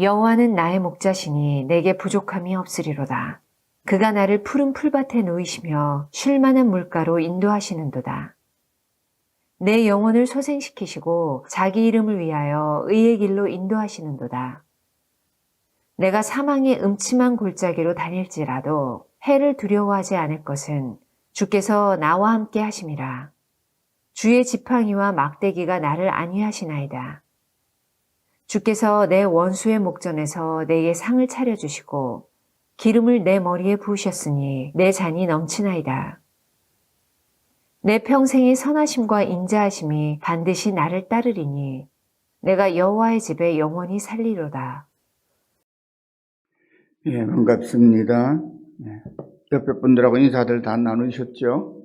여호와는 나의 목자시니 내게 부족함이 없으리로다. 그가 나를 푸른 풀밭에 누이시며 쉴 만한 물가로 인도하시는도다. 내 영혼을 소생시키시고 자기 이름을 위하여 의의 길로 인도하시는도다. 내가 사망의 음침한 골짜기로 다닐지라도 해를 두려워하지 않을 것은 주께서 나와 함께 하심이라. 주의 지팡이와 막대기가 나를 안위하시나이다. 주께서 내 원수의 목전에서 내게 상을 차려주시고 기름을 내 머리에 부으셨으니 내 잔이 넘치나이다. 내 평생의 선하심과 인자하심이 반드시 나를 따르리니 내가 여호와의 집에 영원히 살리로다. 예, 반갑습니다. 옆에 분들하고 인사들 다 나누셨죠?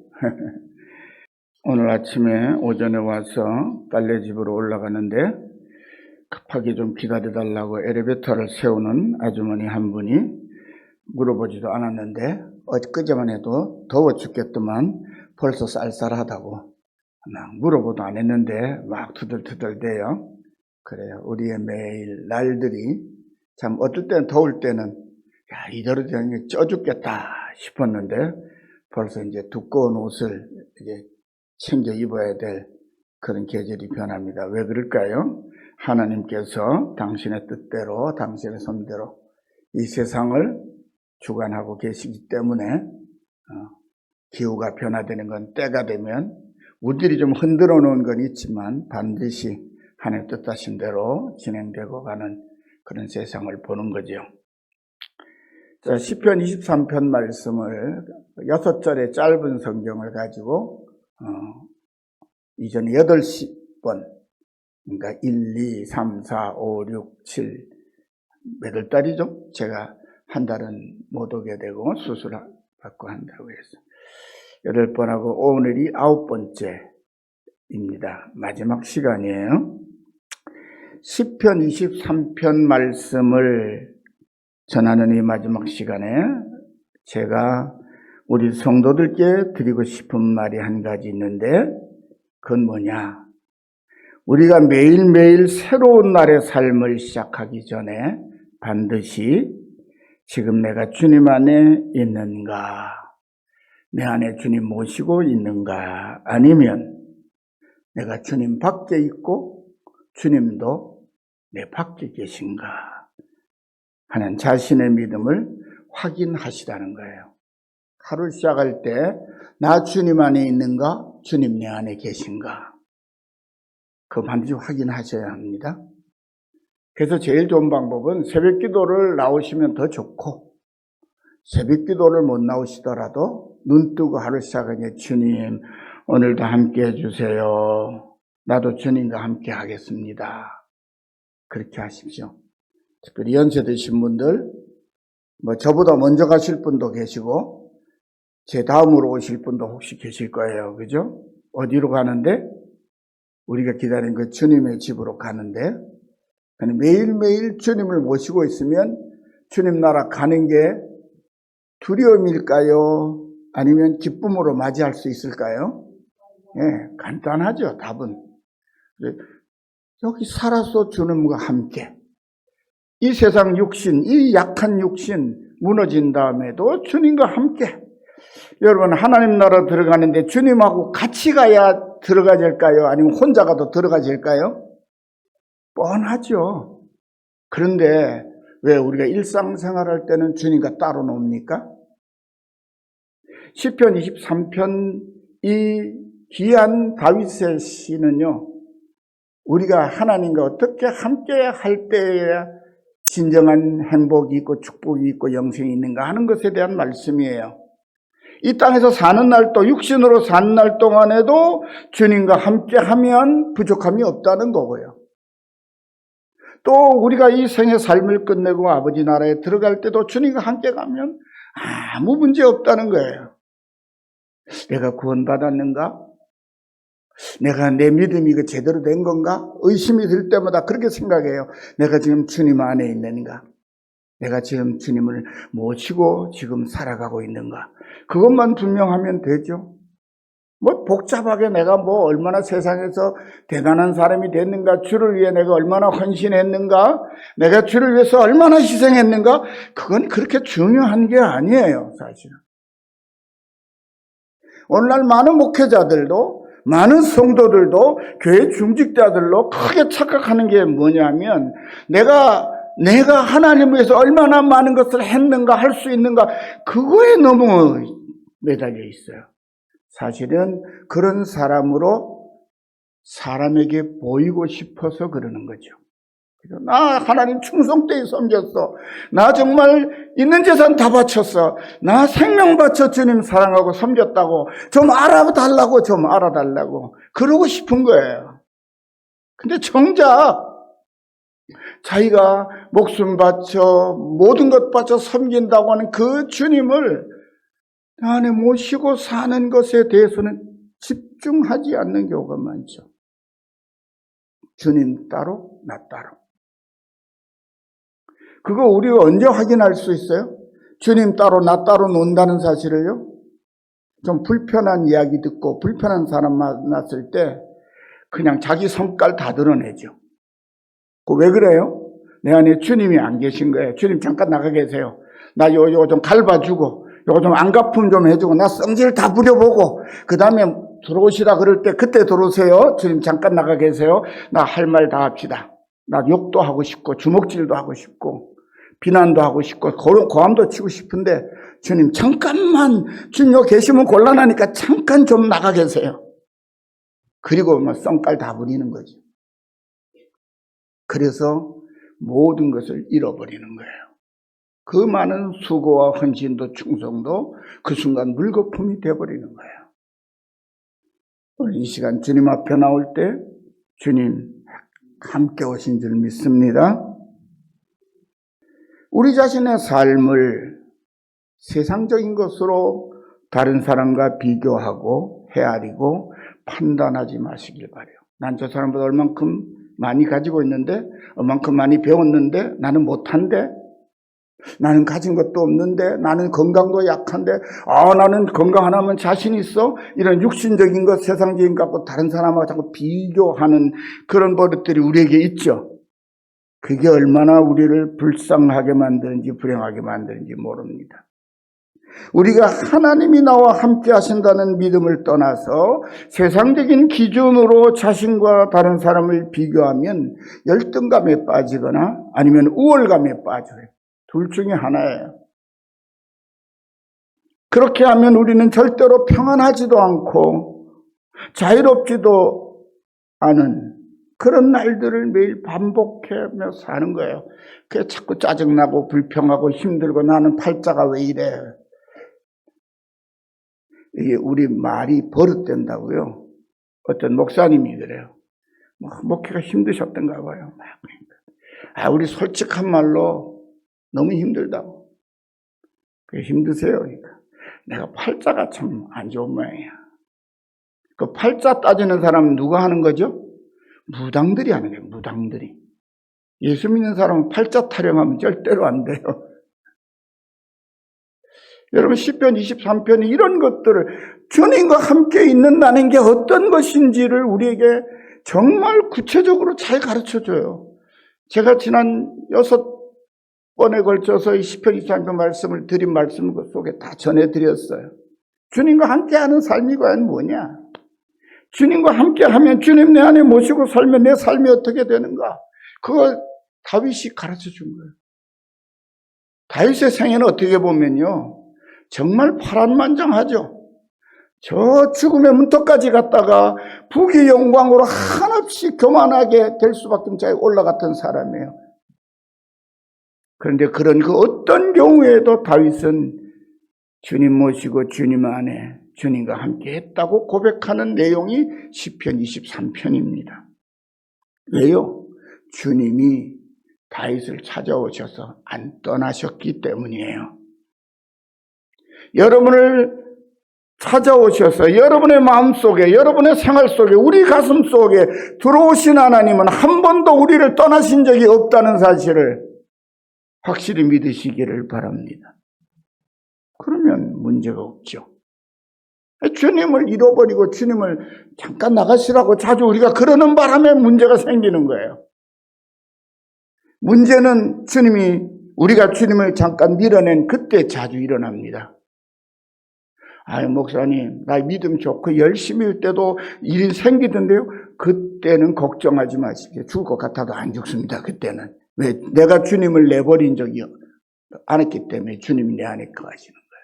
오늘 아침에 오전에 와서 딸내집으로 올라가는데 급하게 좀 기다려달라고 엘리베이터를 세우는 아주머니 한 분이 물어보지도 않았는데 엊그제만 해도 더워 죽겠더만 벌써 쌀쌀하다고 물어보도 안 했는데 막 투덜투덜대요. 그래요. 우리의 매일 날들이 참 어떨 때는 더울 때는 야, 이대로 되면 쪄 죽겠다 싶었는데 벌써 이제 두꺼운 옷을 이제 챙겨 입어야 될 그런 계절이 변합니다. 왜 그럴까요? 하나님께서 당신의 뜻대로 당신의 손대로 이 세상을 주관하고 계시기 때문에 기후가 변화되는 건 때가 되면 우리들이 좀 흔들어 놓은 건 있지만 반드시 하나님 뜻하신 대로 진행되고 가는 그런 세상을 보는 거죠. 자, 시편 23편 말씀을 6절의 짧은 성경을 가지고 이전에 8번 그러니까 1, 2, 3, 4, 5, 6, 7 몇 달이죠? 제가 한 달은 못 오게 되고 수술 받고 한다고 해서 8번하고 오늘이 9번째입니다. 마지막 시간이에요. 시편 23편 말씀을 전하는 이 마지막 시간에 제가 우리 성도들께 드리고 싶은 말이 한 가지 있는데 그건 뭐냐? 우리가 매일매일 새로운 날의 삶을 시작하기 전에 반드시 지금 내가 주님 안에 있는가? 내 안에 주님 모시고 있는가? 아니면 내가 주님 밖에 있고 주님도 내 밖에 계신가? 하는 자신의 믿음을 확인하시라는 거예요. 하루 시작할 때 나 주님 안에 있는가? 주님 내 안에 계신가? 그거 반드시 확인하셔야 합니다. 그래서 제일 좋은 방법은 새벽 기도를 나오시면 더 좋고 새벽 기도를 못 나오시더라도 눈 뜨고 하루 시작하니 주님 오늘도 함께 해주세요. 나도 주님과 함께 하겠습니다. 그렇게 하십시오. 특별히 연세 드신 분들 저보다 먼저 가실 분도 계시고 제 다음으로 오실 분도 혹시 계실 거예요. 그죠? 어디로 가는데? 우리가 기다린 그 주님의 집으로 가는데 매일매일 주님을 모시고 있으면 주님 나라 가는 게 두려움일까요? 아니면 기쁨으로 맞이할 수 있을까요? 예, 간단하죠. 답은. 여기 살아서 주님과 함께 이 세상 육신, 이 약한 육신 무너진 다음에도 주님과 함께 여러분 하나님 나라 들어가는데 주님하고 같이 가야 들어가질까요? 아니면 혼자 가도 들어가질까요? 뻔하죠. 그런데 왜 우리가 일상생활할 때는 주님과 따로 놉니까? 시편 23편 이 귀한 다윗의 시는요. 우리가 하나님과 어떻게 함께 할 때에야 진정한 행복이 있고 축복이 있고 영생이 있는가 하는 것에 대한 말씀이에요. 이 땅에서 사는 날 또 육신으로 사는 날 동안에도 주님과 함께 하면 부족함이 없다는 거고요. 또 우리가 이 생의 삶을 끝내고 아버지 나라에 들어갈 때도 주님과 함께 가면 아무 문제 없다는 거예요. 내가 구원받았는가? 내가 내 믿음이 제대로 된 건가? 의심이 들 때마다 그렇게 생각해요. 내가 지금 주님 안에 있는가? 내가 지금 주님을 모시고 지금 살아가고 있는가? 그것만 분명하면 되죠. 뭐 복잡하게 내가 뭐 얼마나 세상에서 대단한 사람이 됐는가, 주를 위해 내가 얼마나 헌신했는가, 내가 주를 위해서 얼마나 희생했는가, 그건 그렇게 중요한 게 아니에요, 사실은. 오늘날 많은 목회자들도, 많은 성도들도, 교회 중직자들도 크게 착각하는 게 뭐냐면, 내가 하나님을 위해서 얼마나 많은 것을 했는가, 할 수 있는가, 그거에 너무 매달려 있어요. 사실은 그런 사람으로 사람에게 보이고 싶어서 그러는 거죠. 나 하나님 충성되이 섬겼어. 나 정말 있는 재산 다 바쳤어. 나 생명 바쳐 주님 사랑하고 섬겼다고. 좀 알아달라고, 좀 알아달라고. 그러고 싶은 거예요. 근데 정작 자기가 목숨 바쳐 모든 것 바쳐 섬긴다고 하는 그 주님을 안에 모시고 사는 것에 대해서는 집중하지 않는 경우가 많죠. 주님 따로, 나 따로. 그거 우리가 언제 확인할 수 있어요? 주님 따로, 나 따로 논다는 사실을요? 좀 불편한 이야기 듣고 불편한 사람 만났을 때 그냥 자기 성깔 다 드러내죠. 왜 그래요? 내 안에 주님이 안 계신 거예요. 주님 잠깐 나가 계세요. 나 요거 좀 갈봐주고 요거 좀 안갚음 좀 해주고 나 성질 다 부려보고 그 다음에 들어오시라 그럴 때 그때 들어오세요. 주님 잠깐 나가 계세요. 나 할 말 다 합시다. 나 욕도 하고 싶고 주먹질도 하고 싶고 비난도 하고 싶고 고함도 치고 싶은데 주님 잠깐만 주님 여기 계시면 곤란하니까 잠깐 좀 나가 계세요. 그리고 뭐 썽깔 다 부리는 거죠. 그래서 모든 것을 잃어버리는 거예요. 그 많은 수고와 헌신도 충성도 그 순간 물거품이 되어버리는 거예요. 이 시간 주님 앞에 나올 때 주님 함께 오신 줄 믿습니다. 우리 자신의 삶을 세상적인 것으로 다른 사람과 비교하고 헤아리고 판단하지 마시길 바라요. 난 저 사람보다 얼만큼 많이 가지고 있는데, 얼만큼 많이 배웠는데, 나는 못한데, 나는 가진 것도 없는데, 나는 건강도 약한데, 나는 건강 하나면 자신 있어? 이런 육신적인 것, 세상적인 것 갖고 다른 사람하고 자꾸 비교하는 그런 버릇들이 우리에게 있죠. 그게 얼마나 우리를 불쌍하게 만드는지, 불행하게 만드는지 모릅니다. 우리가 하나님이 나와 함께 하신다는 믿음을 떠나서 세상적인 기준으로 자신과 다른 사람을 비교하면 열등감에 빠지거나 아니면 우월감에 빠져요. 둘 중에 하나예요. 그렇게 하면 우리는 절대로 평안하지도 않고 자유롭지도 않은 그런 날들을 매일 반복하며 사는 거예요. 그게 자꾸 짜증나고 불평하고 힘들고 나는 팔자가 왜 이래. 이게 우리 말이 버릇된다고요. 어떤 목사님이 그래요. 목회가 힘드셨던가 봐요. 우리 솔직한 말로 너무 힘들다고. 그게 힘드세요. 그러니까. 내가 팔자가 참 안 좋은 모양이야. 그 팔자 따지는 사람은 누가 하는 거죠? 무당들이 하는 거예요. 무당들이. 예수 믿는 사람은 팔자 타령하면 절대로 안 돼요. 여러분 시편 23편이 이런 것들을 주님과 함께 있는다는 게 어떤 것인지를 우리에게 정말 구체적으로 잘 가르쳐줘요. 제가 지난 6번에 걸쳐서 이 시편 23편 말씀을 드린 말씀 속에 다 전해드렸어요. 주님과 함께하는 삶이 과연 뭐냐? 주님과 함께하면 주님 내 안에 모시고 살면 내 삶이 어떻게 되는가? 그걸 다윗이 가르쳐준 거예요. 다윗의 생애는 어떻게 보면요. 정말 파란만장하죠. 저 죽음의 문턱까지 갔다가 부귀 영광으로 한없이 교만하게 될 수밖에 없는 자에 올라갔던 사람이에요. 그런데 그런 그 어떤 경우에도 다윗은 주님 모시고 주님 안에 주님과 함께 했다고 고백하는 내용이 시편 23편입니다. 왜요? 주님이 다윗을 찾아오셔서 안 떠나셨기 때문이에요. 여러분을 찾아오셔서 여러분의 마음속에 여러분의 생활 속에 우리 가슴 속에 들어오신 하나님은 한 번도 우리를 떠나신 적이 없다는 사실을 확실히 믿으시기를 바랍니다. 그러면 문제가 없죠. 주님을 잃어버리고 주님을 잠깐 나가시라고 자주 우리가 그러는 바람에 문제가 생기는 거예요. 문제는 우리가 주님을 잠깐 밀어낸 그때 자주 일어납니다. 아유, 목사님, 나 믿음 좋고 열심히 때도 일이 생기던데요. 그때는 걱정하지 마시게. 죽을 것 같아도 안 죽습니다. 그때는. 왜? 내가 주님을 내버린 적이 않았기 때문에 주님이 내 안에 거하시는 거예요.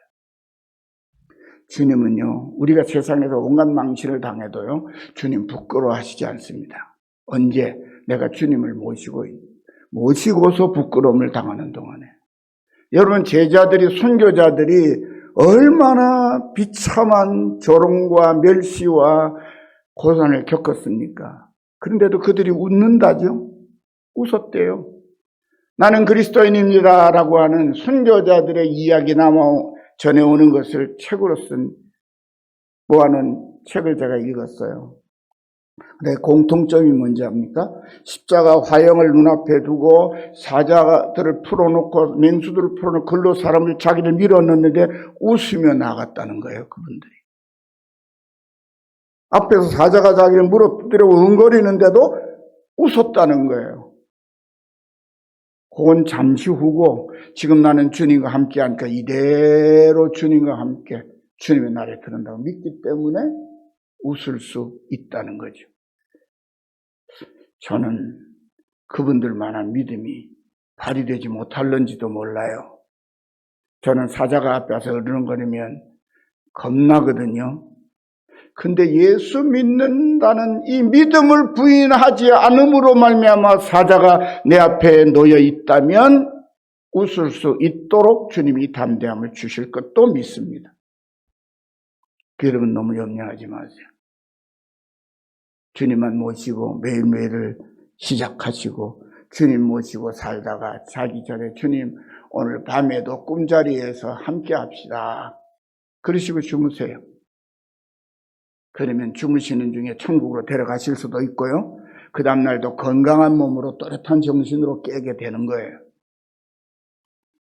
주님은요, 우리가 세상에서 온갖 망신을 당해도요, 주님 부끄러워하시지 않습니다. 언제? 내가 주님을 모시고서 부끄러움을 당하는 동안에. 여러분, 제자들이, 순교자들이 얼마나 비참한 조롱과 멸시와 고난을 겪었습니까? 그런데도 그들이 웃는다죠? 웃었대요. 나는 그리스도인입니다 라고 하는 순교자들의 이야기 전해오는 것을 책으로 모아놓은 책을 제가 읽었어요. 근데 공통점이 뭔지 압니까? 십자가 화형을 눈앞에 두고 사자들을 풀어놓고 맹수들을 풀어놓고 글로 사람을 자기를 밀어넣는데 웃으며 나갔다는 거예요. 그분들이. 앞에서 사자가 자기를 무릎들고 응거리는데도 웃었다는 거예요. 그건 잠시 후고 지금 나는 주님과 함께 하니까 이대로 주님과 함께 주님의 날에 들은다고 믿기 때문에 웃을 수 있다는 거죠. 저는 그분들만한 믿음이 발휘되지 못할런지도 몰라요. 저는 사자가 앞에서 어르렁거리면 겁나거든요. 근데 예수 믿는다는 이 믿음을 부인하지 않음으로 말미암아 사자가 내 앞에 놓여 있다면 웃을 수 있도록 주님이 담대함을 주실 것도 믿습니다. 여러분 너무 염려하지 마세요. 주님만 모시고 매일매일을 시작하시고 주님 모시고 살다가 자기 전에 주님 오늘 밤에도 꿈자리에서 함께 합시다. 그러시고 주무세요. 그러면 주무시는 중에 천국으로 데려가실 수도 있고요. 그 다음날도 건강한 몸으로 또렷한 정신으로 깨게 되는 거예요.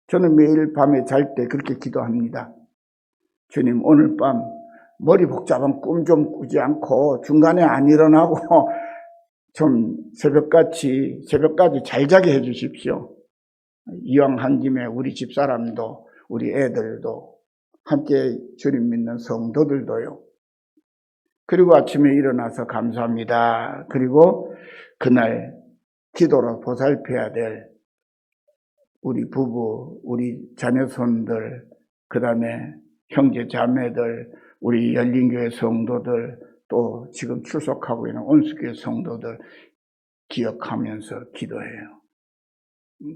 저는 매일 밤에 잘 때 그렇게 기도합니다. 주님 오늘 밤 머리 복잡한 꿈 좀 꾸지 않고 중간에 안 일어나고 좀 새벽까지 잘 자게 해 주십시오. 이왕 한 김에 우리 집사람도 우리 애들도 함께 주님 믿는 성도들도요. 그리고 아침에 일어나서 감사합니다. 그리고 그날 기도로 보살펴야 될 우리 부부, 우리 자녀손들, 그 다음에 형제 자매들, 우리 열린교회 성도들, 또 지금 출석하고 있는 온수교회 성도들 기억하면서 기도해요.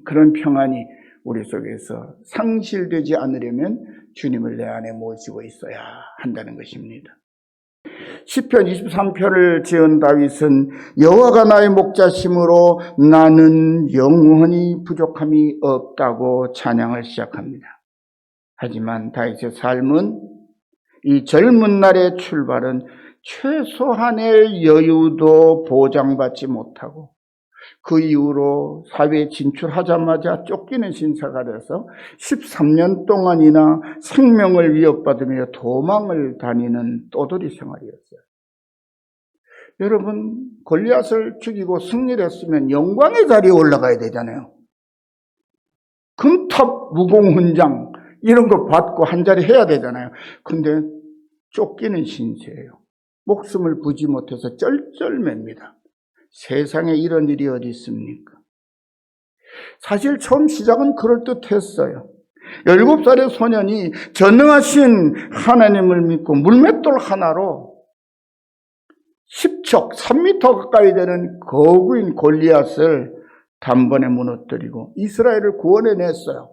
그런 평안이 우리 속에서 상실되지 않으려면 주님을 내 안에 모시고 있어야 한다는 것입니다. 시편 23편을 지은 다윗은 여호와가 나의 목자심으로 나는 영원히 부족함이 없다고 찬양을 시작합니다. 하지만 다윗의 삶은 이 젊은 날의 출발은 최소한의 여유도 보장받지 못하고 그 이후로 사회에 진출하자마자 쫓기는 신사가 돼서 13년 동안이나 생명을 위협받으며 도망을 다니는 떠돌이 생활이었어요. 여러분, 골리앗을 죽이고 승리를 했으면 영광의 자리에 올라가야 되잖아요. 금탑 무공훈장 이런 거 받고 한자리 해야 되잖아요. 근데 쫓기는 신세예요. 목숨을 부지 못해서 쩔쩔맵니다. 세상에 이런 일이 어디 있습니까? 사실 처음 시작은 그럴듯했어요. 17살의 소년이 전능하신 하나님을 믿고 물맷돌 하나로 10척, 3m 가까이 되는 거구인 골리앗을 단번에 무너뜨리고 이스라엘을 구원해냈어요.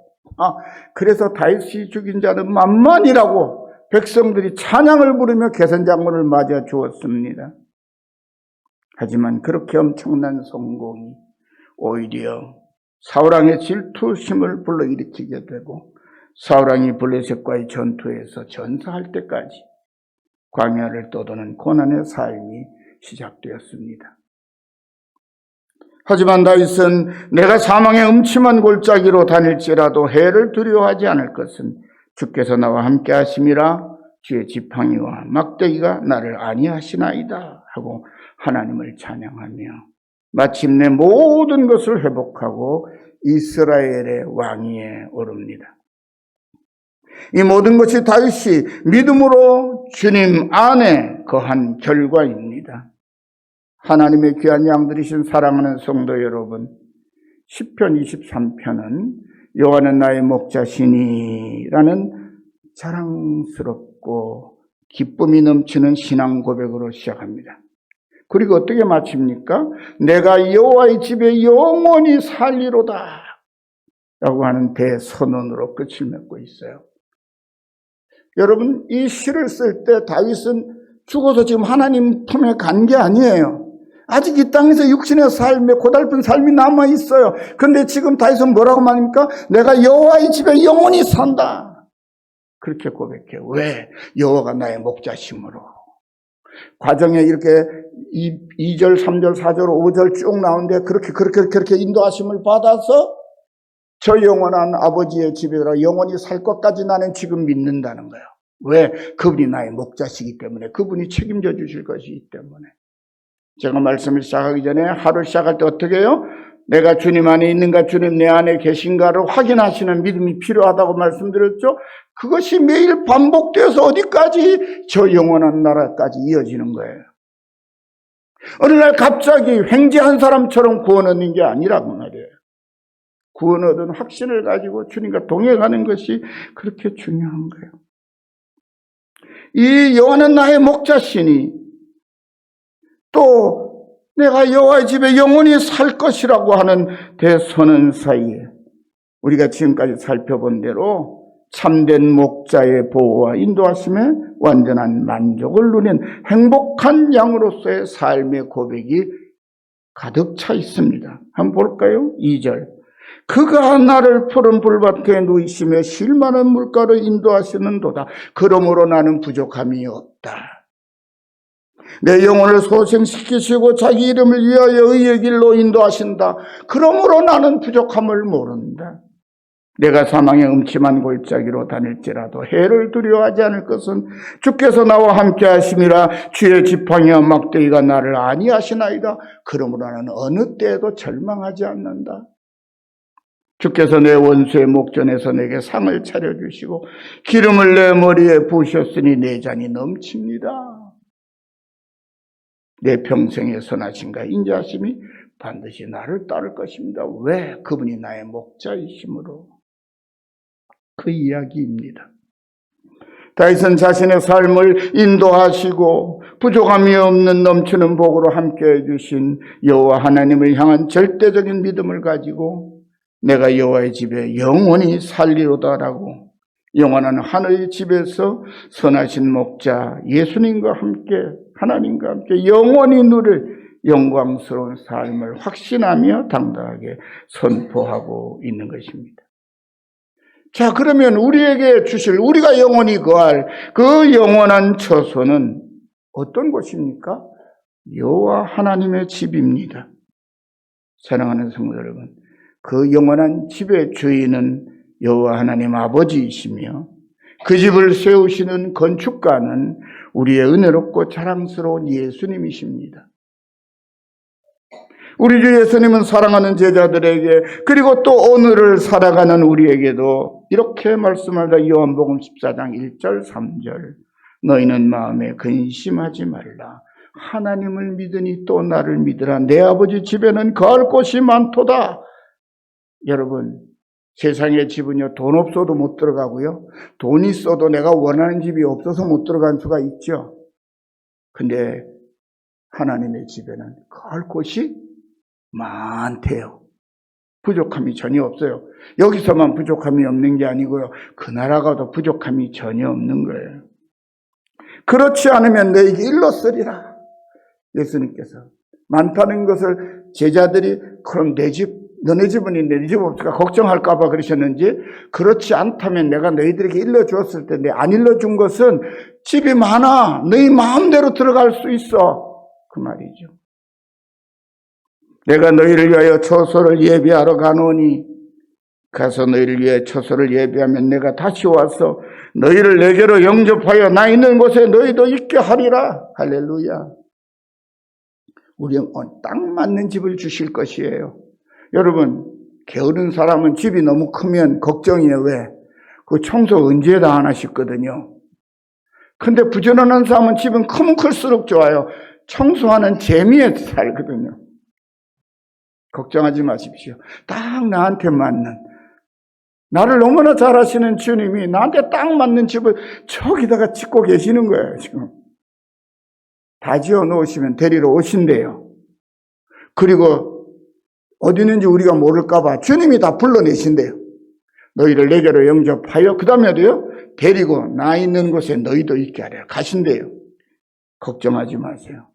그래서 다윗이 죽인 자는 만만이라고 백성들이 찬양을 부르며 개선장군을 맞아 주었습니다. 하지만 그렇게 엄청난 성공이 오히려 사울왕의 질투심을 불러일으키게 되고 사울왕이 블레셋과의 전투에서 전사할 때까지 광야를 떠도는 고난의 삶이 시작되었습니다. 하지만 다윗은 내가 사망의 음침한 골짜기로 다닐지라도 해를 두려워하지 않을 것은 주께서 나와 함께 하심이라 주의 지팡이와 막대기가 나를 안위하시나이다 하고 하나님을 찬양하며 마침내 모든 것을 회복하고 이스라엘의 왕위에 오릅니다. 이 모든 것이 다윗이 믿음으로 주님 안에 거한 결과입니다. 하나님의 귀한 양들이신 사랑하는 성도 여러분, 시편 23편은 여호와는 나의 목자시니라는 자랑스럽고 기쁨이 넘치는 신앙 고백으로 시작합니다. 그리고 어떻게 마칩니까? 내가 여호와의 집에 영원히 살리로다 라고 하는 대선언으로 끝을 맺고 있어요. 여러분, 이 시를 쓸 때 다윗은 죽어서 지금 하나님 품에 간 게 아니에요. 아직 이 땅에서 육신의 삶에 고달픈 삶이 남아있어요. 그런데 지금 다윗은 뭐라고 말합니까? 내가 여호와의 집에 영원히 산다. 그렇게 고백해요. 왜? 여호와가 나의 목자심으로. 과정에 이렇게 2절, 3절, 4절, 5절 쭉 나오는데 그렇게 인도하심을 받아서 저 영원한 아버지의 집에 들어 영원히 살 것까지 나는 지금 믿는다는 거예요. 왜? 그분이 나의 목자시기 때문에, 그분이 책임져 주실 것이기 때문에. 제가 말씀을 시작하기 전에 하루 시작할 때 어떻게 해요? 내가 주님 안에 있는가, 주님 내 안에 계신가를 확인하시는 믿음이 필요하다고 말씀드렸죠. 그것이 매일 반복되어서 어디까지? 저 영원한 나라까지 이어지는 거예요. 어느 날 갑자기 횡재한 사람처럼 구원 얻는 게 아니라고 말이에요. 구원 얻은 확신을 가지고 주님과 동행하는 것이 그렇게 중요한 거예요. 이 여호와는 나의 목자시니 또 내가 여호와의 집에 영원히 살 것이라고 하는 대선언 사이에 우리가 지금까지 살펴본 대로 참된 목자의 보호와 인도하심에 완전한 만족을 누린 행복한 양으로서의 삶의 고백이 가득 차 있습니다. 한번 볼까요? 2절. 그가 나를 푸른 불밭에 누이시며 쉴만한 물가로 인도하시는도다. 그러므로 나는 부족함이 없다. 내 영혼을 소생시키시고 자기 이름을 위하여 의의 길로 인도하신다. 그러므로 나는 부족함을 모른다. 내가 사망의 음침한 골짜기로 다닐지라도 해를 두려워하지 않을 것은 주께서 나와 함께 하심이라. 주의 지팡이와 막대기가 나를 안위하시나이다. 그러므로 나는 어느 때에도 절망하지 않는다. 주께서 내 원수의 목전에서 내게 상을 차려주시고 기름을 내 머리에 부으셨으니 내 잔이 넘칩니다. 내 평생의 선하심과 인자하심이 반드시 나를 따를 것입니다. 왜? 그분이 나의 목자이심으로. 그 이야기입니다. 다윗은 자신의 삶을 인도하시고 부족함이 없는 넘치는 복으로 함께해 주신 여호와 하나님을 향한 절대적인 믿음을 가지고 내가 여호와의 집에 영원히 살리로다라고 영원한 하늘의 집에서 선하신 목자 예수님과 함께 하나님과 함께 영원히 누릴 영광스러운 삶을 확신하며 당당하게 선포하고 있는 것입니다. 자, 그러면 우리에게 주실, 우리가 영원히 거할 그 영원한 처소는 어떤 곳입니까? 여호와 하나님의 집입니다. 사랑하는 성도 여러분, 그 영원한 집의 주인은 여호와 하나님 아버지이시며 그 집을 세우시는 건축가는 우리의 은혜롭고 자랑스러운 예수님이십니다. 우리 주 예수님은 사랑하는 제자들에게 그리고 또 오늘을 살아가는 우리에게도 이렇게 말씀하다. 요한복음 14장 1절 3절 너희는 마음에 근심하지 말라. 하나님을 믿으니 또 나를 믿으라. 내 아버지 집에는 거할 곳이 많도다. 여러분, 세상의 집은요, 돈 없어도 못 들어가고요, 돈 있어도 내가 원하는 집이 없어서 못 들어간 수가 있죠. 근데 하나님의 집에는 거할 곳이 많대요. 부족함이 전혀 없어요. 여기서만 부족함이 없는 게 아니고요, 그 나라 가도 부족함이 전혀 없는 거예요. 그렇지 않으면 너에게 일렀으리라. 예수님께서 많다는 것을 제자들이 그럼 내 집, 너네 집은 있는데 네 집 없을까 걱정할까 봐 그러셨는지, 그렇지 않다면 내가 너희들에게 일러주었을 텐데 안 일러준 것은 집이 많아 너희 마음대로 들어갈 수 있어, 그 말이죠. 내가 너희를 위하여 처소를 예비하러 가노니 가서 너희를 위해 처소를 예비하면 내가 다시 와서 너희를 내게로 영접하여 나 있는 곳에 너희도 있게 하리라. 할렐루야. 우리는 딱 맞는 집을 주실 것이에요. 여러분, 게으른 사람은 집이 너무 크면 걱정이에요. 왜? 그 청소 언제 다 하나 싶거든요. 근데 부지런한 사람은 집은 크면 클수록 좋아요. 청소하는 재미에 살거든요. 걱정하지 마십시오. 딱 나한테 맞는, 나를 너무나 잘 아시는 주님이 나한테 딱 맞는 집을 저기다가 짓고 계시는 거예요, 지금. 다 지어 놓으시면 데리러 오신대요. 그리고 어디 있는지 우리가 모를까봐 주님이 다 불러내신대요. 너희를 내게로 영접하여, 그 다음에 어디요? 데리고 나 있는 곳에 너희도 있게 하려 가신대요. 걱정하지 마세요.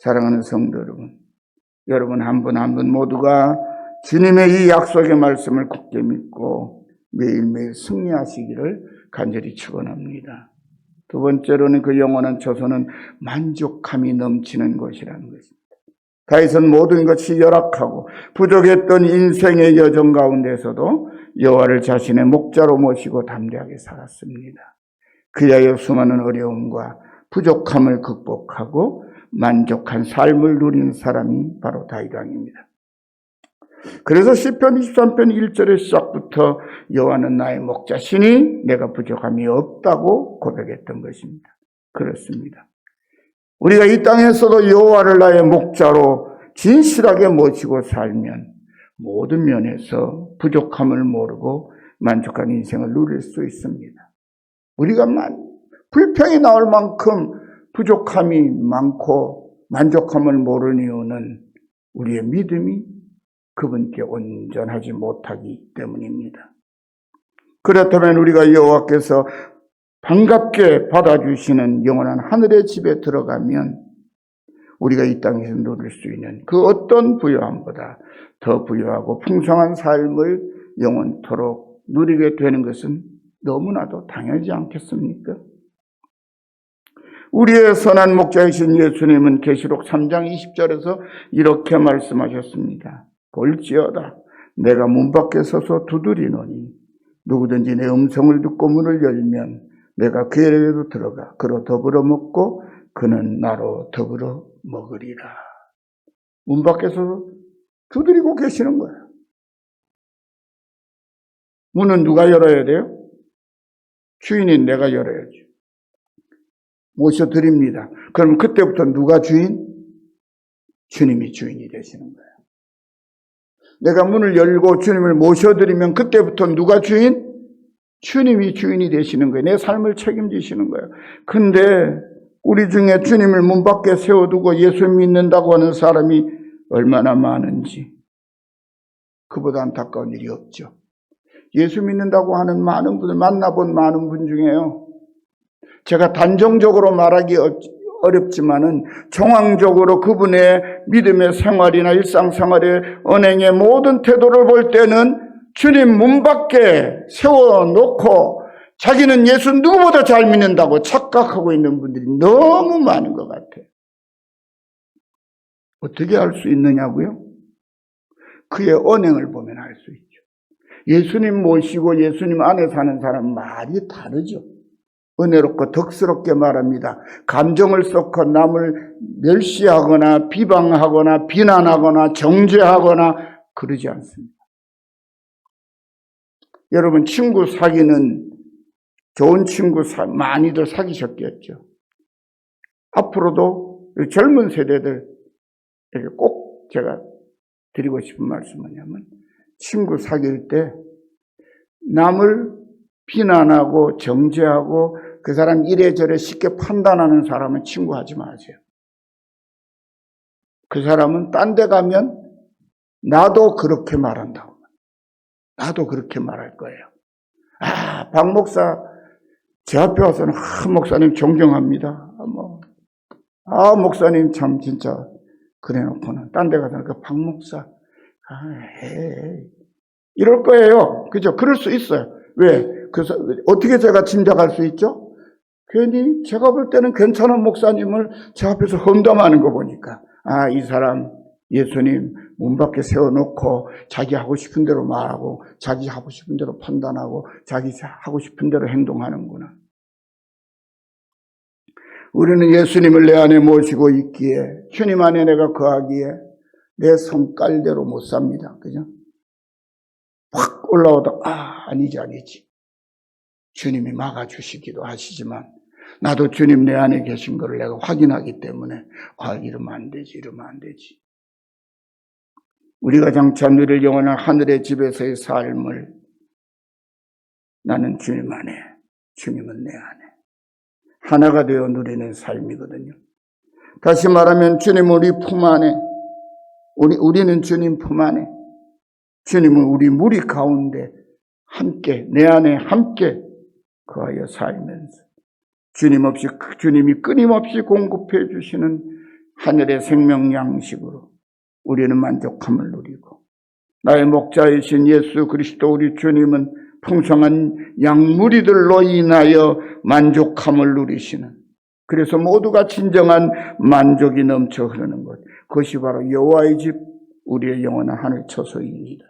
사랑하는 성도 여러분, 여러분 한 분 한 분 모두가 주님의 이 약속의 말씀을 굳게 믿고 매일매일 승리하시기를 간절히 축원합니다. 두 번째로는 그 영원한 처소는 만족함이 넘치는 곳이라는 것입니다. 다윗은 모든 것이 열악하고 부족했던 인생의 여정 가운데서도 여호와를 자신의 목자로 모시고 담대하게 살았습니다. 그야의 수많은 어려움과 부족함을 극복하고 만족한 삶을 누린 사람이 바로 다윗 왕입니다. 그래서 시편 23편 1절의 시작부터 여호와는 나의 목자시니 내가 부족함이 없다고 고백했던 것입니다. 그렇습니다. 우리가 이 땅에서도 여호와를 나의 목자로 진실하게 모시고 살면 모든 면에서 부족함을 모르고 만족한 인생을 누릴 수 있습니다. 우리가 불평이 나올 만큼 부족함이 많고 만족함을 모르는 이유는 우리의 믿음이 그분께 온전하지 못하기 때문입니다. 그렇다면 우리가 여호와께서 반갑게 받아주시는 영원한 하늘의 집에 들어가면 우리가 이 땅에서 누릴 수 있는 그 어떤 부요함보다 더 부요하고 풍성한 삶을 영원토록 누리게 되는 것은 너무나도 당연하지 않겠습니까? 우리의 선한 목자이신 예수님은 계시록 3장 20절에서 이렇게 말씀하셨습니다. 볼지어다 내가 문 밖에 서서 두드리노니 누구든지 내 음성을 듣고 문을 열면 내가 그에게로 들어가 그로 더불어 먹고 그는 나로 더불어 먹으리라. 문 밖에서 두드리고 계시는 거예요. 문은 누가 열어야 돼요? 주인인 내가 열어야죠. 모셔드립니다. 그럼 그때부터 누가 주인? 주님이 주인이 되시는 거예요. 내가 문을 열고 주님을 모셔드리면 그때부터 누가 주인? 주님이 주인이 되시는 거예요. 내 삶을 책임지시는 거예요. 근데 우리 중에 주님을 문 밖에 세워두고 예수 믿는다고 하는 사람이 얼마나 많은지 그보다 안타까운 일이 없죠. 예수 믿는다고 하는 많은 분들, 만나본 많은 분 중에요. 제가 단정적으로 말하기 어렵지만은 정황적으로 그분의 믿음의 생활이나 일상생활의 언행의 모든 태도를 볼 때는 주님 문 밖에 세워놓고 자기는 예수 누구보다 잘 믿는다고 착각하고 있는 분들이 너무 많은 것 같아요. 어떻게 알 수 있느냐고요? 그의 언행을 보면 알 수 있죠. 예수님 모시고 예수님 안에 사는 사람은 말이 다르죠. 은혜롭고 덕스럽게 말합니다. 감정을 섞어 남을 멸시하거나 비방하거나 비난하거나 정죄하거나 그러지 않습니다. 여러분 친구 사귀는 좋은 친구 많이들 사귀셨겠죠. 앞으로도 젊은 세대들에게 꼭 제가 드리고 싶은 말씀은 뭐냐면 친구 사귈 때 남을 비난하고 정죄하고 그 사람 이래저래 쉽게 판단하는 사람은 친구하지 마세요. 그 사람은 딴 데 가면 나도 그렇게 말한다고. 나도 그렇게 말할 거예요. 아, 박 목사 제 앞에 와서는 목사님 존경합니다. 목사님 참 진짜 그래놓고는 딴 데 가서는 그 박 목사 이럴 거예요. 그죠? 그럴 수 있어요. 왜? 그래서 어떻게 제가 짐작할 수 있죠? 괜히 제가 볼 때는 괜찮은 목사님을 제 앞에서 험담하는 거 보니까 이 사람 예수님 문 밖에 세워놓고 자기 하고 싶은 대로 말하고 자기 하고 싶은 대로 판단하고 자기 하고 싶은 대로 행동하는구나. 우리는 예수님을 내 안에 모시고 있기에 주님 안에 내가 거하기에 내 성깔대로 못 삽니다. 그죠? 확 올라오다 아니지. 주님이 막아주시기도 하시지만 나도 주님 내 안에 계신 것을 내가 확인하기 때문에 이러면 안 되지. 우리가 장차 누릴 영원한 하늘의 집에서의 삶을 나는 주님 안에, 주님은 내 안에 하나가 되어 누리는 삶이거든요. 다시 말하면 주님은 우리 품 안에, 우리는 주님 품 안에, 주님은 우리 무리 가운데 함께, 내 안에 함께 거하여 살면서 주님이 끊임없이 공급해 주시는 하늘의 생명 양식으로 우리는 만족함을 누리고, 나의 목자이신 예수 그리스도 우리 주님은 풍성한 양무리들로 인하여 만족함을 누리시는, 그래서 모두가 진정한 만족이 넘쳐 흐르는 것, 그것이 바로 여호와의 집, 우리의 영원한 하늘 처소입니다.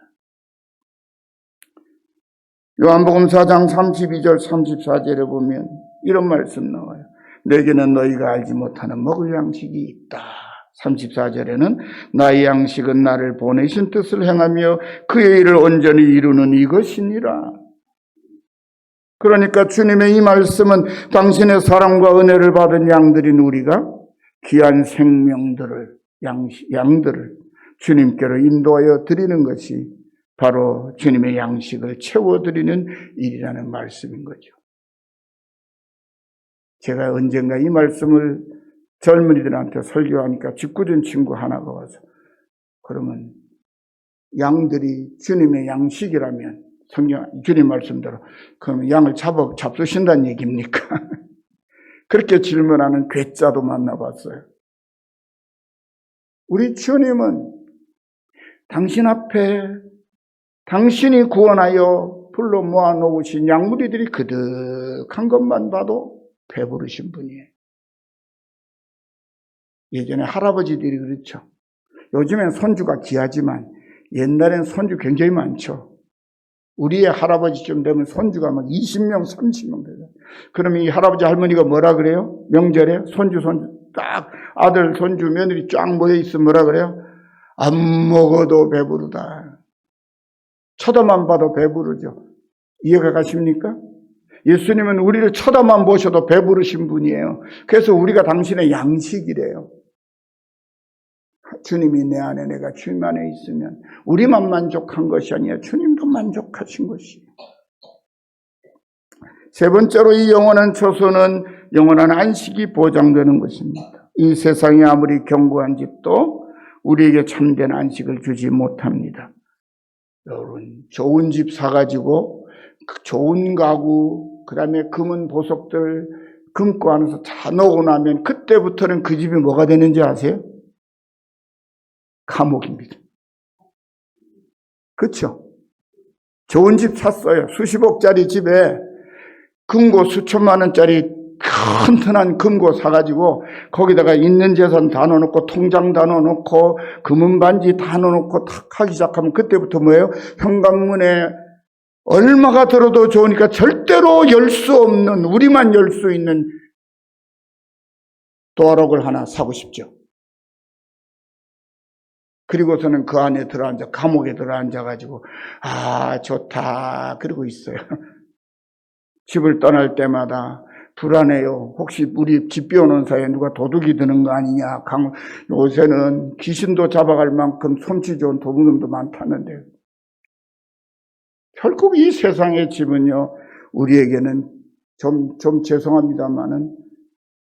요한복음 4장 32절 34절에 보면 이런 말씀 나와요. 내게는 너희가 알지 못하는 먹을 양식이 있다. 34절에는 나의 양식은 나를 보내신 뜻을 행하며 그의 일을 온전히 이루는 이것이니라. 그러니까 주님의 이 말씀은 당신의 사랑과 은혜를 받은 양들인 우리가 귀한 생명들을, 양들을 주님께로 인도하여 드리는 것이 바로 주님의 양식을 채워드리는 일이라는 말씀인 거죠. 제가 언젠가 이 말씀을 젊은이들한테 설교하니까 짓궂은 친구 하나가 와서, 그러면 양들이 주님의 양식이라면 성경 주님 말씀대로 그러면 양을 잡수신다는 얘기입니까? 그렇게 질문하는 괴짜도 만나봤어요. 우리 주님은 당신 앞에 당신이 구원하여 불러 모아놓으신 양무리들이 그득한 것만 봐도 배부르신 분이에요. 예전에 할아버지들이 그렇죠. 요즘엔 손주가 귀하지만 옛날엔 손주 굉장히 많죠. 우리의 할아버지쯤 되면 손주가 막 20명, 30명 되죠. 그러면 이 할아버지 할머니가 뭐라 그래요? 명절에 손주 딱 아들, 손주, 며느리 쫙 모여 있으면 뭐라 그래요? 안 먹어도 배부르다. 쳐다만 봐도 배부르죠. 이해가 가십니까? 예수님은 우리를 쳐다만 보셔도 배부르신 분이에요. 그래서 우리가 당신의 양식이래요. 주님이 내 안에, 내가 주님 안에 있으면 우리만 만족한 것이 아니라 주님도 만족하신 것이에요. 세 번째로 이 영원한 처소는 영원한 안식이 보장되는 것입니다. 이 세상이 아무리 견고한 집도 우리에게 참된 안식을 주지 못합니다. 여러분, 좋은 집 사가지고 좋은 가구, 그 다음에 금은 보석들 금고 안에서 다 넣고 나면 그때부터는 그 집이 뭐가 되는지 아세요? 감옥입니다. 그렇죠? 좋은 집 샀어요. 수십억짜리 집에 금고 수천만 원짜리 튼튼한 금고 사가지고 거기다가 있는 재산 다 넣어놓고 통장 다 넣어놓고 금은 반지 다 넣어놓고 탁 하기 시작하면 그때부터 뭐예요? 현관문에 얼마가 들어도 좋으니까 절대로 열 수 없는, 우리만 열 수 있는 도어록을 하나 사고 싶죠. 그리고서는 그 안에 들어앉아, 감옥에 들어앉아가지고 좋다 그러고 있어요. 집을 떠날 때마다 불안해요. 혹시 우리 집 비워놓은 사이에 누가 도둑이 드는 거 아니냐. 요새는 귀신도 잡아갈 만큼 솜씨 좋은 도둑놈도 많다는데, 결국 이 세상의 집은요, 우리에게는 좀 죄송합니다만은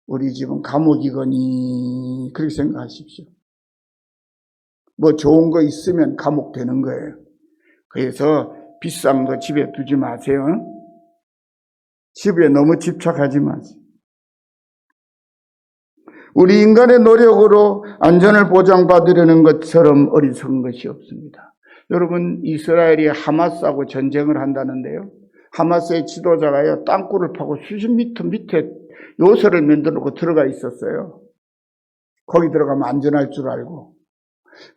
우리 집은 감옥이거니 그렇게 생각하십시오. 뭐 좋은 거 있으면 감옥 되는 거예요. 그래서 비싼 거 집에 두지 마세요. 집에 너무 집착하지 마세요. 우리 인간의 노력으로 안전을 보장받으려는 것처럼 어리석은 것이 없습니다. 여러분, 이스라엘이 하마스하고 전쟁을 한다는데요. 하마스의 지도자가요, 땅굴을 파고 수십 미터 밑에 요새를 만들어 놓고 들어가 있었어요. 거기 들어가면 안전할 줄 알고.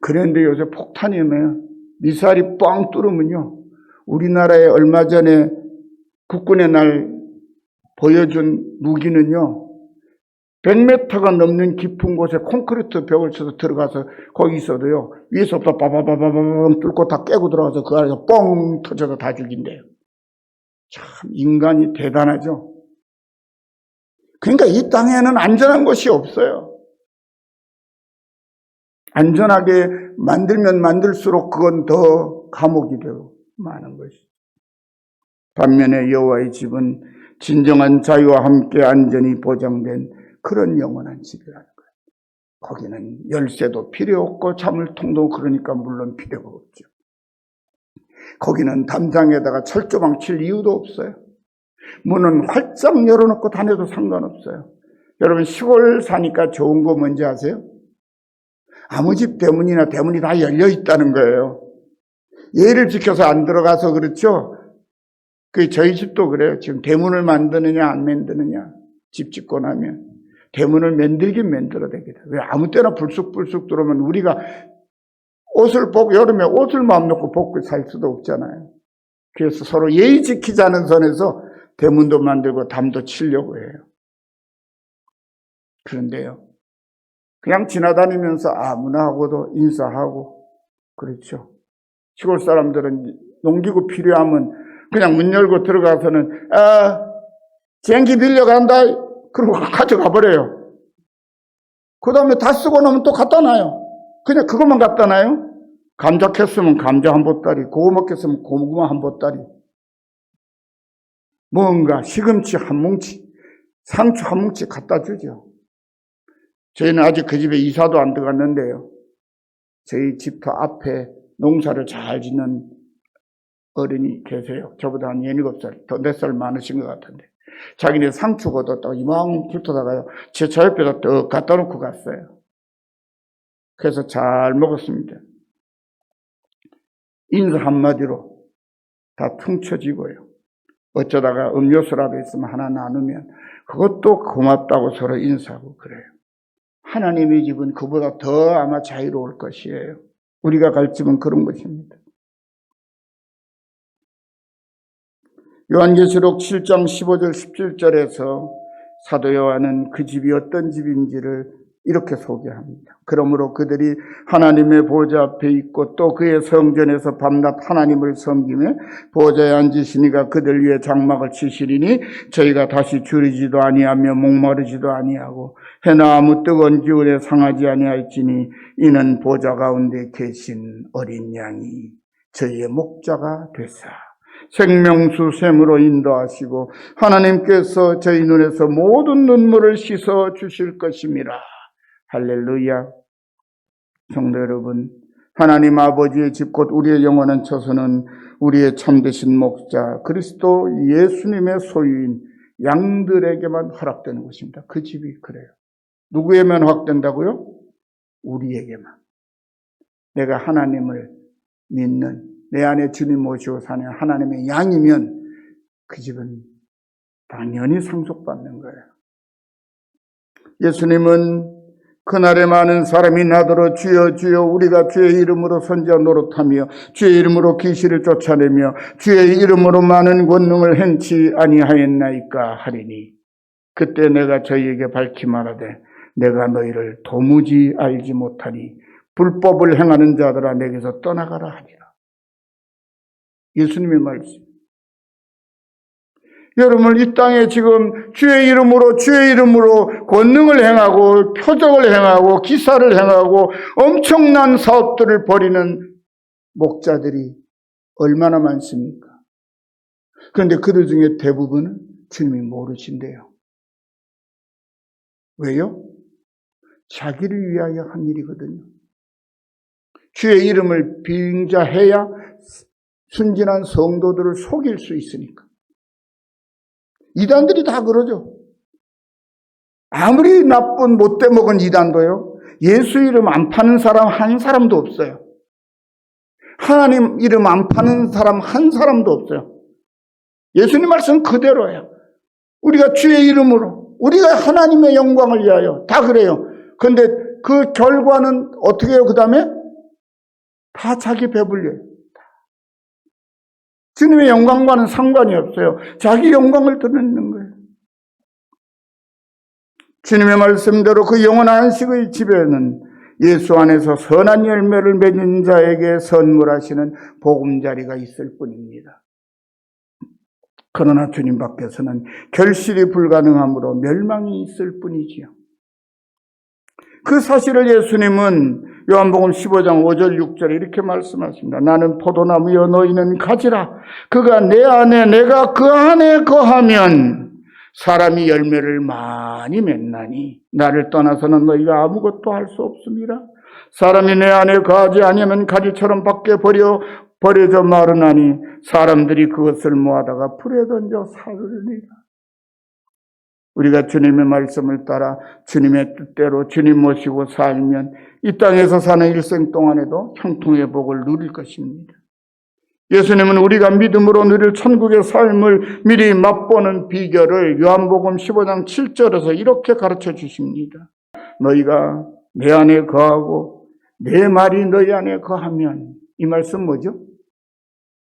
그런데 요새 폭탄이 오면 미사일이 뻥 뚫으면요. 우리나라에 얼마 전에 국군의 날 보여준 무기는요. 100m가 넘는 깊은 곳에 콘크리트 벽을 쳐서 들어가서 거기 있어도요. 위에서부터 빠바바바바밤 뚫고 다 깨고 들어가서 그 안에서 뻥 터져서 다 죽인대요. 참 인간이 대단하죠. 그러니까 이 땅에는 안전한 곳이 없어요. 안전하게 만들면 만들수록 그건 더 감옥이 되고 많은 것이죠. 반면에 여호와의 집은 진정한 자유와 함께 안전이 보장된 그런 영원한 집이라는 거예요. 거기는 열쇠도 필요 없고 자물통도 그러니까 물론 필요가 없죠. 거기는 담장에다가 철조망 칠 이유도 없어요. 문은 활짝 열어놓고 다녀도 상관없어요. 여러분 시골 사니까 좋은 거 뭔지 아세요? 아무 집 대문이나 대문이 다 열려 있다는 거예요. 예를 지켜서 안 들어가서 그렇죠. 저희 집도 그래요. 지금 대문을 만드느냐 안 만드느냐 집 짓고 나면 대문을 만들긴 만들어야겠다. 왜 아무 때나 불쑥불쑥 들어오면 우리가 옷을 벗고 여름에 옷을 마음 놓고 벗고 살 수도 없잖아요. 그래서 서로 예의 지키자는 선에서 대문도 만들고 담도 치려고 해요. 그런데요. 그냥 지나다니면서 아무나 하고도 인사하고 그렇죠. 시골 사람들은 농기구 필요하면 그냥 문 열고 들어가서는 쟁기 빌려간다 그러고 가져가 버려요. 그 다음에 다 쓰고 나면 또 갖다 놔요. 그냥 그것만 갖다 놔요. 감자 캤으면 감자 한 보따리, 고구마 캤으면 고구마 한 보따리, 뭔가 시금치 한 뭉치, 상추 한 뭉치 갖다 주죠. 저희는 아직 그 집에 이사도 안 들어갔는데요. 저희 집터 앞에 농사를 잘 짓는 어른이 계세요. 저보다 한 7살, 더 4살 많으신 것 같은데. 자기네 상추 걷었다가 이만큼 훑어다가요. 제 차 옆에다 떡 갖다 놓고 갔어요. 그래서 잘 먹었습니다. 인사 한마디로 다 퉁쳐지고요. 어쩌다가 음료수라도 있으면 하나 나누면 그것도 고맙다고 서로 인사하고 그래요. 하나님의 집은 그보다 더 아마 자유로울 것이에요. 우리가 갈 집은 그런 것입니다. 요한계시록 7장 15절 17절에서 사도 요한은 그 집이 어떤 집인지를 이렇게 소개합니다. 그러므로 그들이 하나님의 보좌 앞에 있고 또 그의 성전에서 밤낮 하나님을 섬기며 보좌에 앉으시니가 그들 위에 장막을 치시리니 저희가 다시 줄이지도 아니하며 목마르지도 아니하고 해나 아무 뜨거운 기운에 상하지 아니할지니 이는 보좌 가운데 계신 어린 양이 저희의 목자가 되사 생명수 샘으로 인도하시고 하나님께서 저희 눈에서 모든 눈물을 씻어 주실 것임이라. 할렐루야. 성도 여러분, 하나님 아버지의 집 곧 우리의 영원한 처소는 우리의 참되신 목자 그리스도 예수님의 소유인 양들에게만 허락되는 것입니다. 그 집이 그래요. 누구에게만 허락된다고요? 우리에게만. 내가 하나님을 믿는 내 안에 주님 모시고 사는 하나님의 양이면 그 집은 당연히 상속받는 거예요. 예수님은 그날에 많은 사람이 나더러 주여 주여 우리가 주의 이름으로 선지자 노릇하며 주의 이름으로 귀신을 쫓아내며 주의 이름으로 많은 권능을 행치 아니하였나이까 하리니 그때 내가 저희에게 밝히 말하되 내가 너희를 도무지 알지 못하니 불법을 행하는 자들아 내게서 떠나가라 하리라. 예수님의 말씀. 여러분 이 땅에 지금 주의 이름으로 권능을 행하고 표적을 행하고 기사를 행하고 엄청난 사업들을 벌이는 목자들이 얼마나 많습니까? 그런데 그들 중에 대부분은 주님이 모르신대요. 왜요? 자기를 위하여 한 일이거든요. 주의 이름을 빙자해야 순진한 성도들을 속일 수 있으니까. 이단들이 다 그러죠. 아무리 나쁜 못돼 먹은 이단도요. 예수 이름 안 파는 사람 한 사람도 없어요. 하나님 이름 안 파는 사람 한 사람도 없어요. 예수님 말씀 그대로예요. 우리가 주의 이름으로 우리가 하나님의 영광을 위하여 다 그래요. 그런데 그 결과는 어떻게 해요? 그 다음에 다 자기 배불려요. 주님의 영광과는 상관이 없어요. 자기 영광을 드러내는 거예요. 주님의 말씀대로 그 영원한 안식의 집에는 예수 안에서 선한 열매를 맺은 자에게 선물하시는 보금자리가 있을 뿐입니다. 그러나 주님 밖에서는 결실이 불가능하므로 멸망이 있을 뿐이지요. 그 사실을 예수님은 요한복음 15장 5절 6절에 이렇게 말씀하십니다. 나는 포도나무여 너희는 가지라. 그가 내 안에 내가 그 안에 거하면 사람이 열매를 많이 맺나니 나를 떠나서는 너희가 아무것도 할 수 없습니다. 사람이 내 안에 거하지 아니하면 가지처럼 밖에 버려져 마르나니 사람들이 그것을 모아다가 불에 던져 사르리라. 우리가 주님의 말씀을 따라 주님의 뜻대로 주님 모시고 살면 이 땅에서 사는 일생 동안에도 형통의 복을 누릴 것입니다. 예수님은 우리가 믿음으로 누릴 천국의 삶을 미리 맛보는 비결을 요한복음 15장 7절에서 이렇게 가르쳐 주십니다. 너희가 내 안에 거하고 내 말이 너희 안에 거하면, 이 말씀 뭐죠?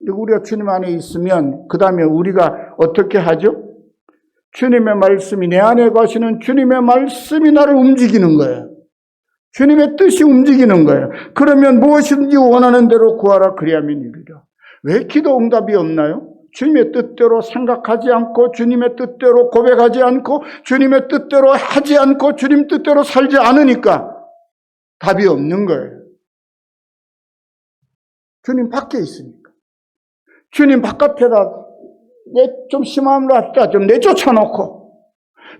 우리가 주님 안에 있으면 그 다음에 우리가 어떻게 하죠? 주님의 말씀이 내 안에 거하시는 주님의 말씀이 나를 움직이는 거예요. 주님의 뜻이 움직이는 거예요. 그러면 무엇이든지 원하는 대로 구하라 그리하면 이루리라. 왜 기도 응답이 없나요? 주님의 뜻대로 생각하지 않고 주님의 뜻대로 고백하지 않고 주님의 뜻대로 하지 않고 주님 뜻대로 살지 않으니까 답이 없는 거예요. 주님 밖에 있으니까. 주님 바깥에다 좀 심함으로 할까 좀 내쫓아놓고,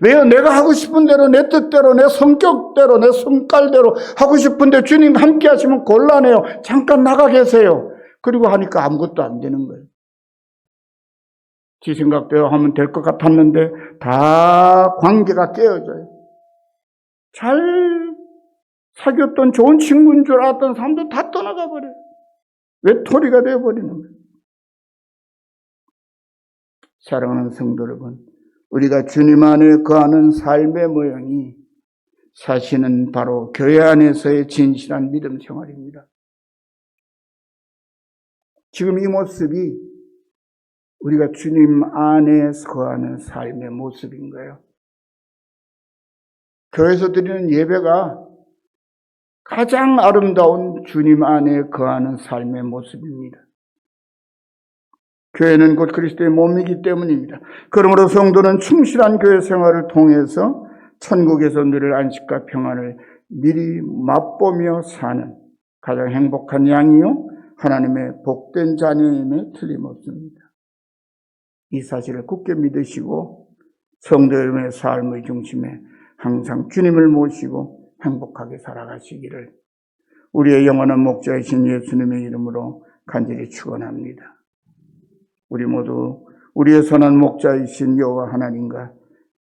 왜요? 내가 하고 싶은 대로 내 뜻대로 내 성격대로 내 성깔대로 하고 싶은데 주님 함께 하시면 곤란해요. 잠깐 나가 계세요. 그리고 하니까 아무것도 안 되는 거예요. 지 생각대로 하면 될 것 같았는데 다 관계가 깨어져요. 잘 사귀었던 좋은 친구인 줄 알았던 사람도 다 떠나가 버려요. 외톨이가 되어버리는 거예요. 사랑하는 성도 여러분, 우리가 주님 안에 거하는 삶의 모형이 사실은 바로 교회 안에서의 진실한 믿음 생활입니다. 지금 이 모습이 우리가 주님 안에 거하는 삶의 모습인 거예요. 교회에서 드리는 예배가 가장 아름다운 주님 안에 거하는 삶의 모습입니다. 교회는 곧 그리스도의 몸이기 때문입니다. 그러므로 성도는 충실한 교회 생활을 통해서 천국에서 누릴 안식과 평안을 미리 맛보며 사는 가장 행복한 양이요 하나님의 복된 자녀임에 틀림없습니다. 이 사실을 굳게 믿으시고 성도 여러분의 삶의 중심에 항상 주님을 모시고 행복하게 살아가시기를 우리의 영원한 목자이신 예수님의 이름으로 간절히 축원합니다. 우리 모두 우리의 선한 목자이신 여호와 하나님과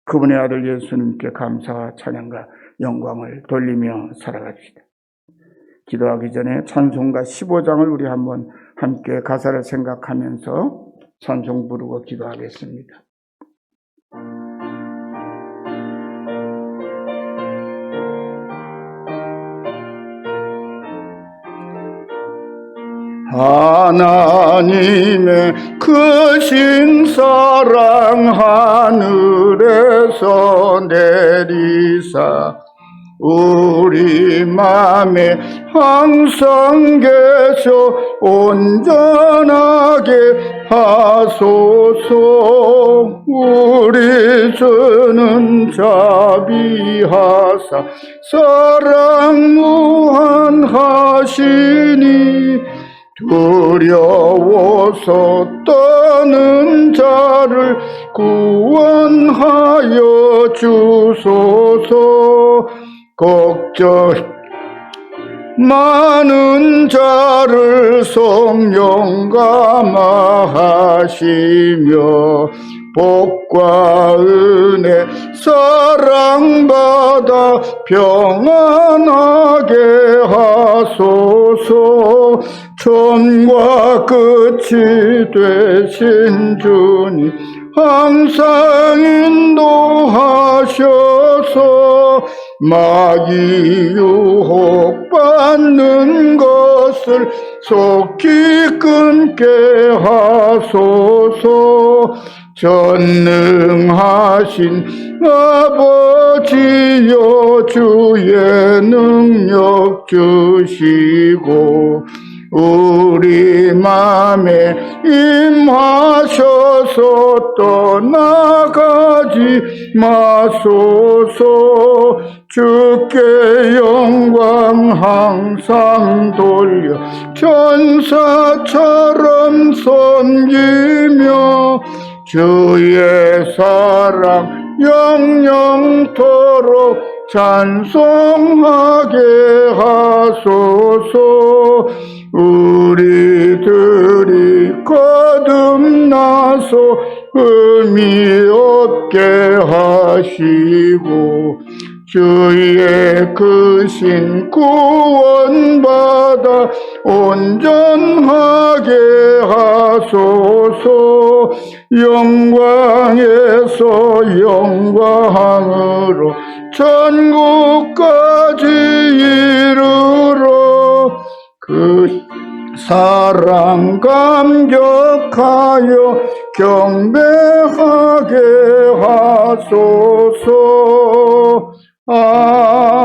그분의 아들 예수님께 감사와 찬양과 영광을 돌리며 살아갑시다. 기도하기 전에 찬송가 15장을 우리 한번 함께 가사를 생각하면서 찬송 부르고 기도하겠습니다. 하나님의 크신 사랑 하늘에서 내리사 우리 맘에 항상 계셔 온전하게 하소서. 우리 주는 자비하사 사랑 무한하시니 두려워서 떠는 자를 구원하여 주소서. 걱정 많은 자를 성령 감화하시며 복과 은혜 사랑받아 평안하게 하소서. 처음과 끝이 되신 주님 항상 인도하셔서 마귀 유혹받는 것을 속히 끊게 하소서. 전능하신 아버지여 주의 능력 주시고 우리 맘에 임하셔서 떠나가지 마소서. 주께 영광 항상 돌려 천사처럼 섬기며 주의 사랑 영영토록 찬송하게 하소서. 우리들이 거듭나서 의미 없게 하시고 주의 크신 구원받아 온전하게 하소서. 영광에서 영광으로 천국까지 이르러 그 사랑 감격하여 경배하게 하소서. 아멘.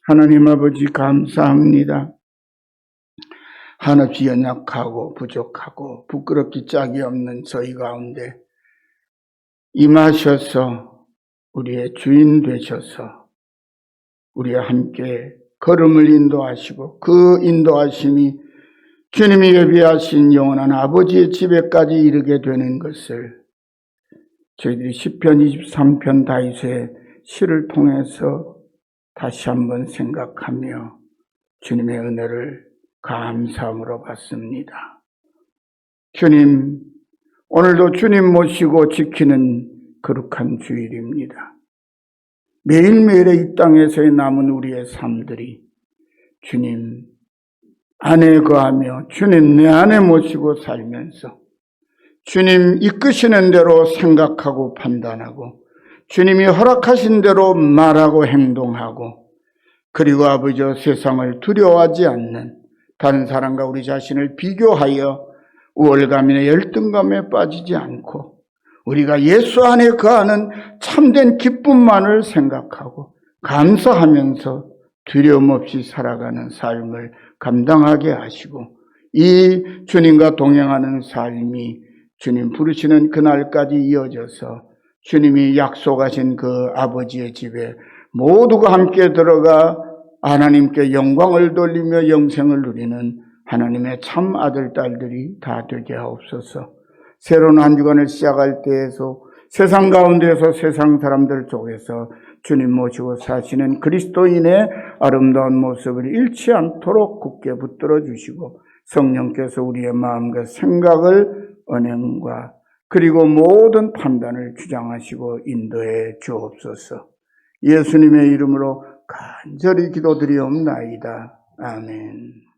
하나님 아버지 감사합니다. 한없이 연약하고 부족하고 부끄럽기 짝이 없는 저희 가운데 임하셔서 우리의 주인 되셔서 우리와 함께 걸음을 인도하시고 그 인도하심이 주님이 예비하신 영원한 아버지의 집에까지 이르게 되는 것을 저희들이 시편 23편 다윗의 시를 통해서 다시 한번 생각하며 주님의 은혜를 감사함으로 받습니다. 주님, 오늘도 주님 모시고 지키는 거룩한 주일입니다. 매일매일의 이 땅에서의 남은 우리의 삶들이 주님 안에 거하며 주님 내 안에 모시고 살면서 주님 이끄시는 대로 생각하고 판단하고 주님이 허락하신 대로 말하고 행동하고 그리고 아버지 세상을 두려워하지 않는 다른 사람과 우리 자신을 비교하여 우월감이나 열등감에 빠지지 않고 우리가 예수 안에 거하는 참된 기쁨만을 생각하고 감사하면서 두려움 없이 살아가는 삶을 감당하게 하시고 이 주님과 동행하는 삶이 주님 부르시는 그날까지 이어져서 주님이 약속하신 그 아버지의 집에 모두가 함께 들어가 하나님께 영광을 돌리며 영생을 누리는 하나님의 참 아들, 딸들이 다 되게 하옵소서. 새로운 한 주간을 시작할 때에서 세상 가운데에서 세상 사람들 속에서 주님 모시고 사시는 그리스도인의 아름다운 모습을 잃지 않도록 굳게 붙들어 주시고 성령께서 우리의 마음과 생각을 언행과 그리고 모든 판단을 주장하시고 인도해 주옵소서. 예수님의 이름으로 간절히 기도드리옵나이다. 아멘.